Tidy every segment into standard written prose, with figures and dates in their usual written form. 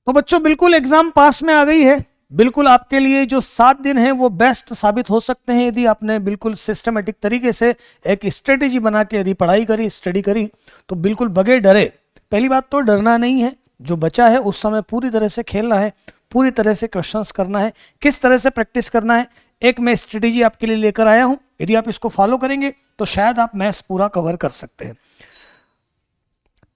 तो बच्चों बिल्कुल एग्जाम पास में आ गई है। बिल्कुल आपके लिए जो 7 दिन हैं वो बेस्ट साबित हो सकते हैं यदि आपने बिल्कुल सिस्टमेटिक तरीके से एक स्ट्रेटेजी बना के यदि पढ़ाई करी, स्टडी करी, तो बिल्कुल बगैर डरे। पहली बात तो डरना नहीं है, जो बचा है उस समय पूरी तरह से खेलना है, पूरी तरह से क्वेश्चंस करना है, किस तरह से प्रैक्टिस करना है। एक मैं स्ट्रेटेजी आपके लिए लेकर आया हूं, यदि आप इसको फॉलो करेंगे तो शायद आप मैथ्स पूरा कवर कर सकते हैं।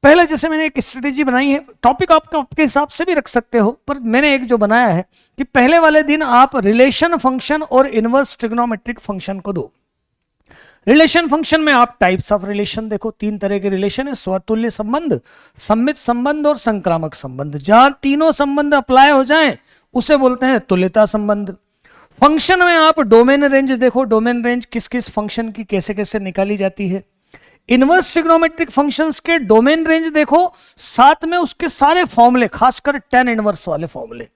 पहले जैसे मैंने एक स्ट्रेटेजी बनाई है, टॉपिक आप आपके हिसाब से भी रख सकते हो, पर मैंने एक जो बनाया है कि पहले वाले दिन आप रिलेशन फंक्शन और इनवर्स ट्रिग्नोमेट्रिक फंक्शन को दो। रिलेशन फंक्शन में आप टाइप्स ऑफ रिलेशन देखो, 3 तरह के रिलेशन है, स्वतुल्य संबंध, सम्मित संबंध और संक्रामक संबंध। जहां तीनों संबंध अप्लाई हो जाएं उसे बोलते हैं तुल्यता संबंध। फंक्शन में आप डोमेन रेंज देखो, डोमेन रेंज किस किस फंक्शन की कैसे कैसे निकाली जाती है। इनवर्स ट्रिग्नोमेट्रिक फंक्शंस के डोमेन रेंज देखो, साथ में उसके सारे फॉर्मूले, खासकर tan इनवर्स वाले फॉर्मूले।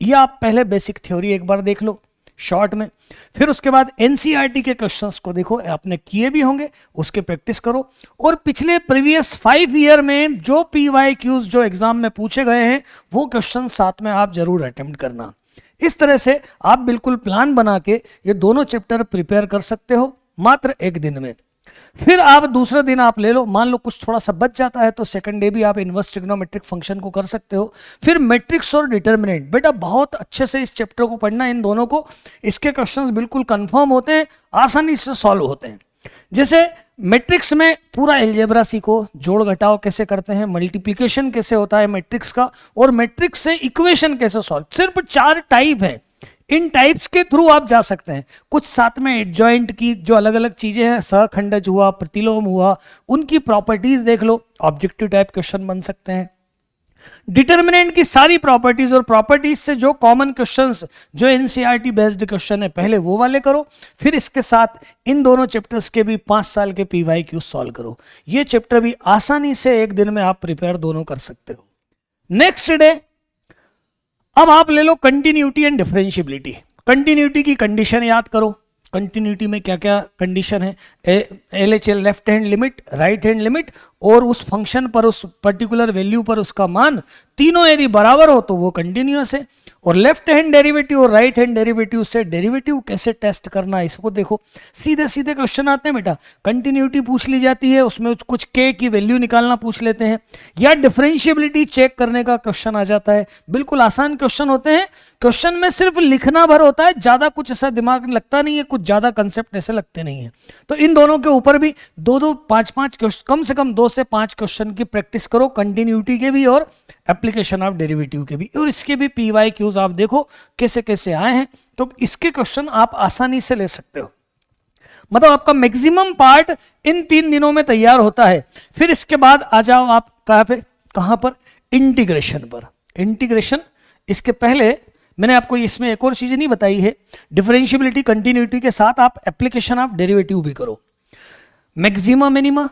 ये आप पहले बेसिक थ्योरी एक बार देख लो शॉर्ट में, फिर उसके बाद एनसीईआरटी के क्वेश्चंस को देखो, आपने किए भी होंगे, उसके प्रैक्टिस करो। और पिछले प्रीवियस 5 ईयर में जो PYQs जो एग्जाम में पूछे गए हैं वो क्वेश्चन साथ में आप जरूर अटेम्प्ट करना। इस तरह से आप बिल्कुल प्लान बना के ये दोनों चैप्टर प्रिपेयर कर सकते हो मात्र एक दिन में। फिर आप दूसरे दिन आप ले लो, मान लो कुछ थोड़ा सा बच जाता है तो सेकंड डे भी आप इनवर्स ट्रिग्नोमेट्रिक फंक्शन को कर सकते हो। फिर मैट्रिक्स और डिटर्मिनेंट, बेटा बहुत अच्छे से इस चैप्टर को पढ़ना, इन दोनों को। इसके क्वेश्चंस बिल्कुल कंफर्म होते हैं, आसानी से सॉल्व होते हैं। जैसे मैट्रिक्स में पूरा एल्जेब्रा सीखो, जोड़ घटाव कैसे करते हैं, मल्टीप्लिकेशन कैसे होता है मैट्रिक्स का, और मैट्रिक्स से इक्वेशन कैसे सॉल्व। सिर्फ 4 टाइप है, इन टाइप्स के थ्रू आप जा सकते हैं। कुछ साथ में एडजॉइंट की जो अलग अलग चीजें हैं, सहखंडज हुआ, प्रतिलोम हुआ, उनकी प्रॉपर्टीज देख लो, ऑब्जेक्टिव टाइप क्वेश्चन बन सकते हैं। डिटर्मिनेंट की सारी प्रॉपर्टीज और प्रॉपर्टीज से जो कॉमन क्वेश्चंस जो एनसीईआरटी बेस्ड क्वेश्चन है पहले वो वाले करो, फिर इसके साथ इन दोनों चैप्टर्स के भी 5 साल के PYQ सॉल्व करो। ये चैप्टर भी आसानी से एक दिन में आप प्रिपेयर दोनों कर सकते हो। नेक्स्ट डे अब आप ले लो कंटिन्यूटी एंड डिफरेंशियबिलिटी। कंटिन्यूटी की कंडीशन याद करो, कंटिन्यूटी में क्या क्या कंडीशन है, LHL left hand limit, right hand limit, और उस फंक्शन पर, उस पर्टिकुलर वैल्यू पर उसका मान तीनों यदि बराबर हो तो वो कंटिन्यूअस है। और लेफ्ट हैंड डेरिवेटिव और राइट हैंड डेरिवेटिव से डेरिवेटिव कैसे टेस्ट करना है इसको देखो। सीधे सीधे क्वेश्चन आते हैं बेटा, कंटिन्यूटी पूछ ली जाती है, उसमें कुछ k की वैल्यू निकालना पूछ लेते हैं, या डिफरेंशिएबिलिटी चेक करने का क्वेश्चन आ जाता है। बिल्कुल आसान क्वेश्चन होते हैं, क्वेश्चन में सिर्फ लिखना भर होता है, ज्यादा कुछ ऐसा दिमाग लगता नहीं है, कुछ ज्यादा कंसेप्ट ऐसे लगते नहीं है। तो इन दोनों के ऊपर भी 2-2, 5-5 क्वेश्चन, कम से कम 2 से 5 क्वेश्चन की प्रैक्टिस करो, कंटिन्यूटी के भी और एप्लीकेशन ऑफ डेरिवेटिव के भी। और इसके भी PYQs आप देखो कैसे कैसे आए हैं, तो इसके क्वेश्चन आप आसानी से ले सकते हो। मतलब आपका मैक्सिमम पार्ट इन 3 दिनों में तैयार होता है। फिर इसके बाद आ जाओ आप कहां पर, इंटीग्रेशन पर। इंटीग्रेशन, इसके पहले मैंने आपको इसमें एक और चीज नहीं बताई है, डिफरेंशिएबिलिटी कंटिन्यूटी के साथ आप एप्लीकेशन ऑफ डेरिवेटिव भी करो। मैक्सिमा मिनिमा,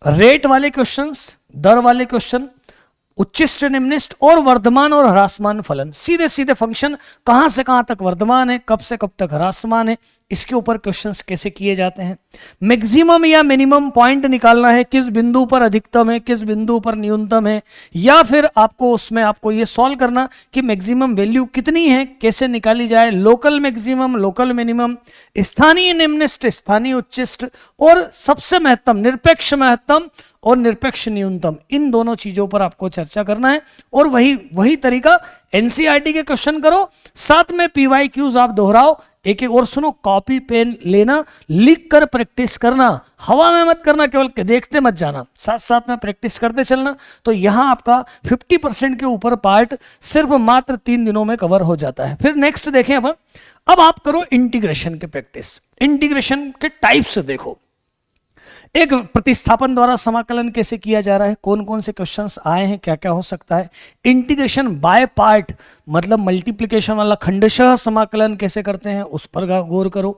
रेट वाले क्वेश्चंस, दर वाले क्वेश्चन, उच्चिष्ट निम्निष्ट, और वर्धमान और ह्रासमान फलन। सीधे सीधे फंक्शन कहां से कहां तक वर्धमान है, कब से कब तक ह्रासमान है, इसके ऊपर क्वेश्चंस कैसे किए जाते हैं। मैक्सिमम या मिनिमम पॉइंट निकालना है, किस बिंदु पर अधिकतम है, किस बिंदु पर न्यूनतम है, या फिर आपको उसमें आपको ये सॉल्व करना कि मैक्सिमम वैल्यू कितनी है, कैसे निकाली जाए। लोकल मैक्सिमम, लोकल मिनिमम, स्थानीय निम्निष्ट, स्थानीय उच्चिष्ट, और सबसे महत्तम निरपेक्ष महत्तम और निरपेक्ष न्यूनतम, इन दोनों चीजों पर आपको चर्चा करना है। और वही तरीका एनसीईआरटी के क्वेश्चन करो, साथ में PYQs आप दोहराओ। एक और सुनो, कॉपी पेन लेना, लिख कर प्रैक्टिस करना, हवा में मत करना, केवल देखते मत जाना, साथ साथ में प्रैक्टिस करते चलना। तो यहां आपका 50% के ऊपर पार्ट सिर्फ मात्र 3 दिनों में कवर हो जाता है। फिर नेक्स्ट देखें अब आप करो इंटीग्रेशन के प्रैक्टिस। इंटीग्रेशन के टाइप्स देखो, एक प्रतिस्थापन द्वारा समाकलन कैसे किया जा रहा है, कौन कौन से क्वेश्चंस आए हैं, क्या क्या हो सकता है। इंटीग्रेशन बाय पार्ट, मतलब मल्टीप्लिकेशन वाला खंडशः समाकलन कैसे करते हैं, उस पर गौर करो।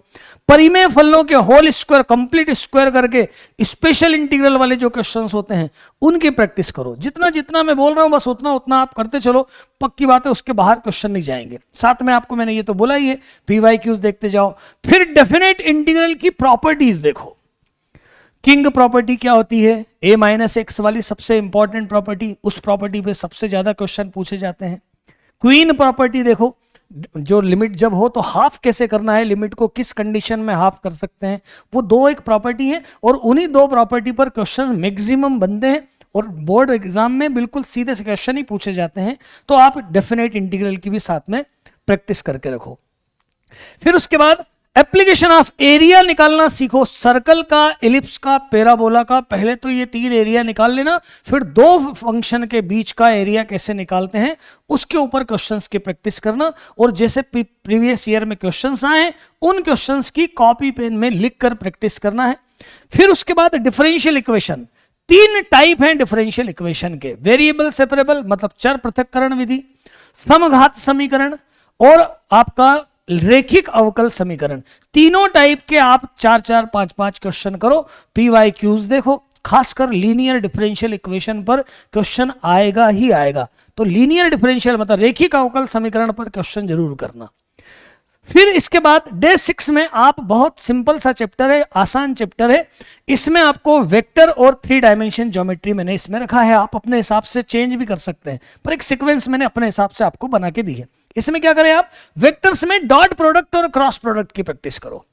परिमेय फलनों के होल स्क्वायर, कंप्लीट स्क्वायर करके स्पेशल इंटीग्रल वाले जो क्वेश्चंस होते हैं उनकी प्रैक्टिस करो। जितना जितना मैं बोल रहा हूं बस उतना उतना आप करते चलो, पक्की बात है उसके बाहर क्वेश्चन नहीं जाएंगे। साथ में आपको मैंने ये तो बोला ही है, PYQs देखते जाओ। फिर डेफिनेट इंटीग्रल की प्रॉपर्टीज देखो। किंग प्रॉपर्टी क्या होती है, a-x वाली सबसे इंपॉर्टेंट प्रॉपर्टी, उस प्रॉपर्टी पे सबसे ज्यादा क्वेश्चन पूछे जाते हैं। क्वीन प्रॉपर्टी देखो, जो लिमिट जब हो तो हाफ कैसे करना है, लिमिट को किस कंडीशन में हाफ कर सकते हैं, वो दो एक प्रॉपर्टी है और उन्हीं दो प्रॉपर्टी पर क्वेश्चन मैक्सिमम बनते हैं और बोर्ड एग्जाम में बिल्कुल सीधे से क्वेश्चन ही पूछे जाते हैं। तो आप डेफिनेट इंटीग्रल की भी साथ में प्रैक्टिस करके रखो। फिर उसके बाद एप्लीकेशन ऑफ एरिया निकालना सीखो, सर्कल का, एलिप्स का, पैराबोला का। पहले तो ये 3 एरिया निकाल लेना, फिर 2 फंक्शन के बीच का एरिया कैसे निकालते हैं उसके ऊपर क्वेश्चंस की प्रैक्टिस करना, और जैसे प्रीवियस ईयर में क्वेश्चंस आए उन क्वेश्चंस की कॉपी पेन में लिखकर प्रैक्टिस करना है। फिर उसके बाद डिफरेंशियल इक्वेशन, 3 टाइप हैं डिफरेंशियल इक्वेशन के, वेरिएबल सेपरेबल मतलब चर पृथक्करण विधि, समघात समीकरण और आपका रेखिक अवकल समीकरण। तीनों टाइप के आप 4-4, 5-5 क्वेश्चन करो, PYQs देखो, खासकर लीनियर डिफरेंशियल इक्वेशन पर क्वेश्चन आएगा ही आएगा। तो लीनियर डिफरेंशियल मतलब रेखिक अवकल समीकरण पर क्वेश्चन जरूर करना। फिर इसके बाद डे 6 में आप बहुत सिंपल सा चैप्टर है, आसान चैप्टर है, इसमें आपको वेक्टर और 3 डायमेंशन ज्योमेट्री मैंने इसमें रखा है। आप अपने हिसाब से चेंज भी कर सकते हैं, पर एक सीक्वेंस मैंने अपने हिसाब से आपको बना के दी है। इसमें क्या करें, आप वेक्टर्स में डॉट प्रोडक्ट और क्रॉस प्रोडक्ट की प्रैक्टिस करो।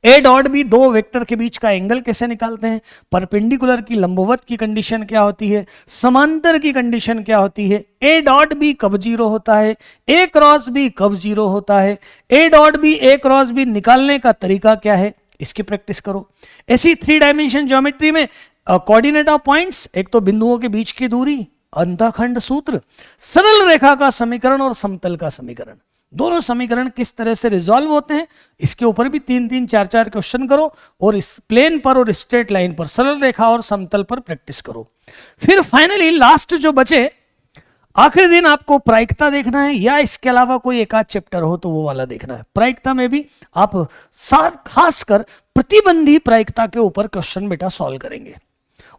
ए डॉट बी, 2 वेक्टर के बीच का एंगल कैसे निकालते हैं, परपेंडिकुलर की लंबवत की कंडीशन क्या होती है, समांतर की कंडीशन क्या होती है, ए डॉट बी कब 0 होता है, ए क्रॉस बी कब 0 होता है, A dot B A cross B निकालने का तरीका क्या है, इसकी प्रैक्टिस करो। ऐसी 3 डायमेंशन ज्योमेट्री में कोऑर्डिनेट ऑफ पॉइंट्स, एक तो बिंदुओं के बीच की दूरी, अंतःखंड सूत्र, सरल रेखा का समीकरण और समतल का समीकरण, दोनों समीकरण किस तरह से रिजॉल्व होते हैं इसके ऊपर भी 3-3, 4-4 क्वेश्चन करो, और इस प्लेन पर और स्ट्रेट लाइन पर, सरल रेखा और समतल पर प्रैक्टिस करो। फिर फाइनली लास्ट जो बचे, आखिरी दिन आपको प्रायिकता देखना है, या इसके अलावा कोई एक आध चैप्टर हो तो वो वाला देखना है। प्रायिकता में भी आप खासकर प्रतिबंधी प्रायिकता के ऊपर क्वेश्चन बेटा सॉल्व करेंगे,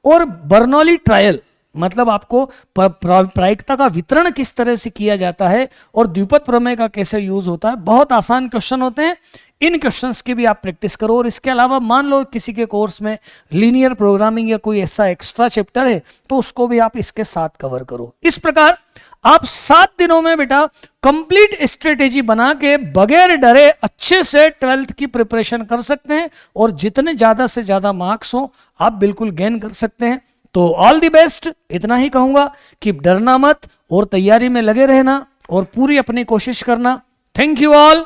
और बर्नौली ट्रायल मतलब आपको प्रायिकता का वितरण किस तरह से किया जाता है और द्विपद प्रमेय का कैसे यूज होता है, बहुत आसान क्वेश्चन होते हैं। इन क्वेश्चंस की भी आप प्रैक्टिस करो। और इसके अलावा मान लो किसी के कोर्स में लीनियर प्रोग्रामिंग या कोई ऐसा एक्स्ट्रा चैप्टर है तो उसको भी आप इसके साथ कवर करो। इस प्रकार आप 7 दिनों में बेटा कंप्लीट स्ट्रेटेजी बना के बगैर डरे अच्छे से 12th की प्रिपरेशन कर सकते हैं, और जितने ज्यादा से ज्यादा मार्क्स हो आप बिल्कुल गेन कर सकते हैं। तो ऑल दी बेस्ट, इतना ही कहूंगा कि डरना मत और तैयारी में लगे रहना और पूरी अपनी कोशिश करना। थैंक यू ऑल,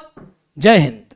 जय हिंद।